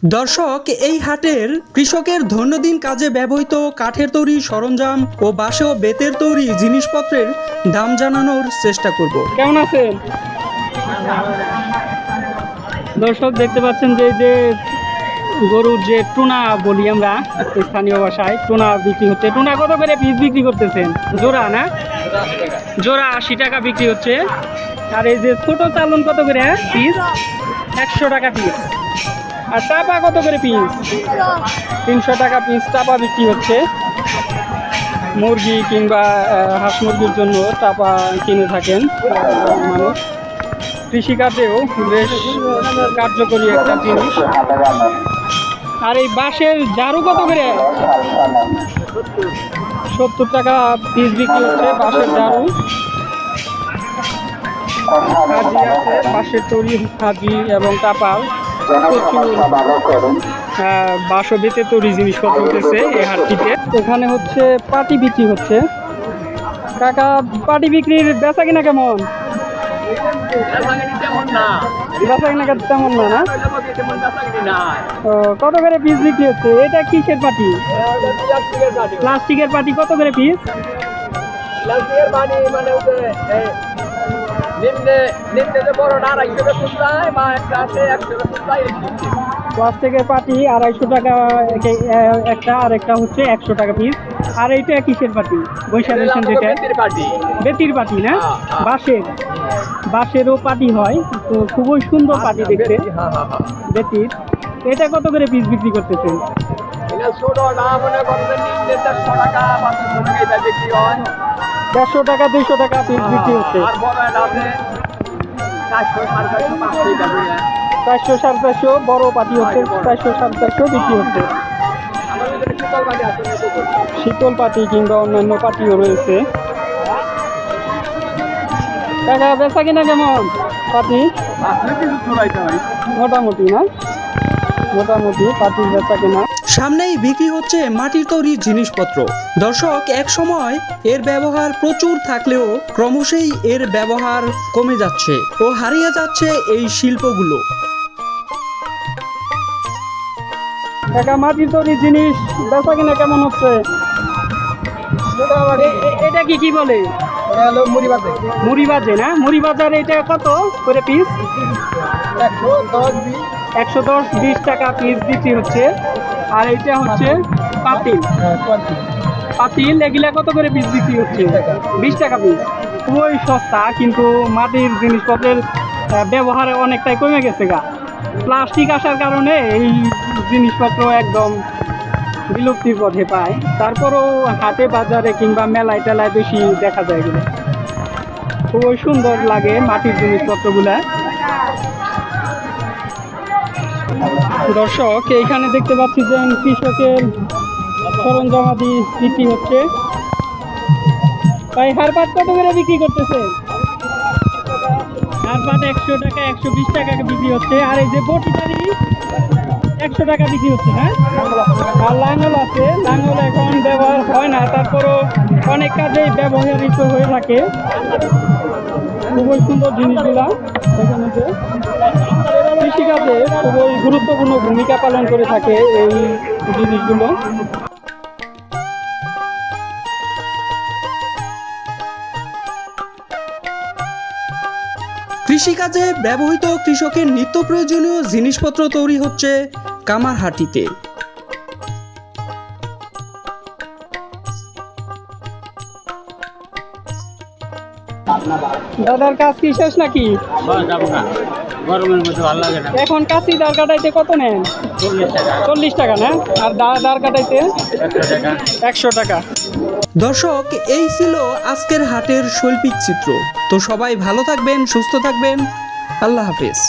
দর্শক, এই হাটের কৃষকের দৈনন্দিন কাজে ব্যবহৃত কাঠের তৈরি সরঞ্জাম ও বাঁশ ও বেতের তৈরি জিনিসপত্রের দাম জানানোর চেষ্টা করব। কেমন আছেন দর্শক? দেখতে পাচ্ছেন যে গরুর যে টুনা বলি আমরা স্থানীয় ভাষায়, টুনা বিক্রি হচ্ছে। টুনা কত করে পিস বিক্রি করতেছেন? জোড়া না? জোড়া 80 টাকা বিক্রি হচ্ছে। আর এই যে ছোট চালন কত করে পিস? 100 টাকা পিস। আর চাপা কত করে পিস? 300 টাকা পিস চাপা বিক্রি হচ্ছে। মুরগি কিংবা হাঁস মুরগির জন্য চাপা কিনে থাকেন মানুষ। কৃষিকাজেও বেশ কার্যকরী একটা জিনিস। আর এই বাঁশের ঝাড়ু কত করে? 70 টাকা পিস বিক্রি হচ্ছে বাঁশের ঝাড়ু। হাজি আছে, বাঁশের তৈরি হাজি এবং টাপাল, প্রচুর বাঁশ ও বেতের তৈরি জিনিসপত্র উঠেছে এই হাটটিতে। এখানে হচ্ছে পাটি বিক্রি হচ্ছে। কাকা, পাটি বিক্রির বেচা কিনা কেমন? বেচা কিনা তেমন না, না? কত করে পিস বিক্রি হচ্ছে? এটা কিসের পাটি? প্লাস্টিকের পাটি কত করে পিস? প্লাস্টিকের পাটি 250 টাকা একটা, আর একটা হচ্ছে 100 টাকা পিস। আর এইটা কিসের পাটি? বৈশাখের যেটা বেতির পাটি না, বাঁশেরও পাটি হয়, তো খুবই সুন্দর পাটি দেখতে বেতির। এটা কত করে পিস বিক্রি করতেছেন? 150 টাকা 200 টাকা পিস বিক্রি হচ্ছে। 400 450 বড় পাটি হচ্ছে, 400 450 বিক্রি হচ্ছে। শীতল পাটি কিংবা অন্যান্য পাটিও রয়েছে। টাকা বেচা কিনা কেমন পাটি? মোটামুটি না, মোটামুটি পাটির বেচা কিনা। সামনেই বিক্রি হচ্ছে মাটির তৈরি জিনিসপত্র। দর্শক, এক সময় এর ব্যবহার প্রচুর থাকলেও ক্রমশই এর ব্যবহার কমে যাচ্ছে ও হারিয়ে যাচ্ছে এই শিল্পগুলো। টাকা মাটির তৈরি জিনিস বেচা কিনা কেমন হচ্ছে? এটা কি বলে? মুড়ি বাজে না? মুড়ি বাজার এটা কত করে পিস? 110-20 টাকা পিস বিক্রি হচ্ছে। আর এইটা হচ্ছে পাতিল। পাতিল এগুলা কত করে পিস বিক্রি হচ্ছে? 20 টাকা পিস। খুবই সস্তা, কিন্তু মাটির জিনিসপত্রের ব্যবহার অনেকটাই কমে গেছে গা। প্লাস্টিক আসার কারণে এই জিনিসপত্র একদম বিলুপ্তির পথে পায়। তারপরও হাটে বাজারে কিংবা মেলায় টেলায় বেশি দেখা যায় এগুলো। খুবই সুন্দর লাগে মাটির জিনিসপত্রগুলা। দর্শক, এইখানে দেখতে পাচ্ছি যে কৃষকের সরঞ্জামাদি বিক্রি হচ্ছে। তাই হারপাত কত করে বিক্রি করতেছে? হারপাত 100 টাকা 120 টাকা বিক্রি হচ্ছে। আর এই যে বটিটারি 100 টাকা বিক্রি হচ্ছে না? আর লাঙল আছে, লাঙল এখন ব্যবহার হয় না, তারপরও অনেক কাজেই ব্যবহৃত হয়ে থাকে। খুবই সুন্দর জিনিসগুলা। এখানে যে কৃষিকাজে খুবই গুরুত্বপূর্ণ ভূমিকা পালন করে থাকে এই জিনিসগুলো। কৃষিকাজে ব্যবহৃত কৃষকের নিত্য প্রয়োজনীয় জিনিসপত্র তৈরি হচ্ছে কামারহাটিতে। দাদার কাজ কি শেষ নাকি? গরমের মধ্যে ভালো লাগে না। এখন কাশি দাঁড় কাটাইতে কত নেন? 40 টাকা না? আর দাঁড় কাটাইতে 100 টাকা। দর্শক, এই ছিল আজকের হাটের শৈল্পিক চিত্র। তো সবাই ভালো থাকবেন, সুস্থ থাকবেন। আল্লাহ হাফেজ।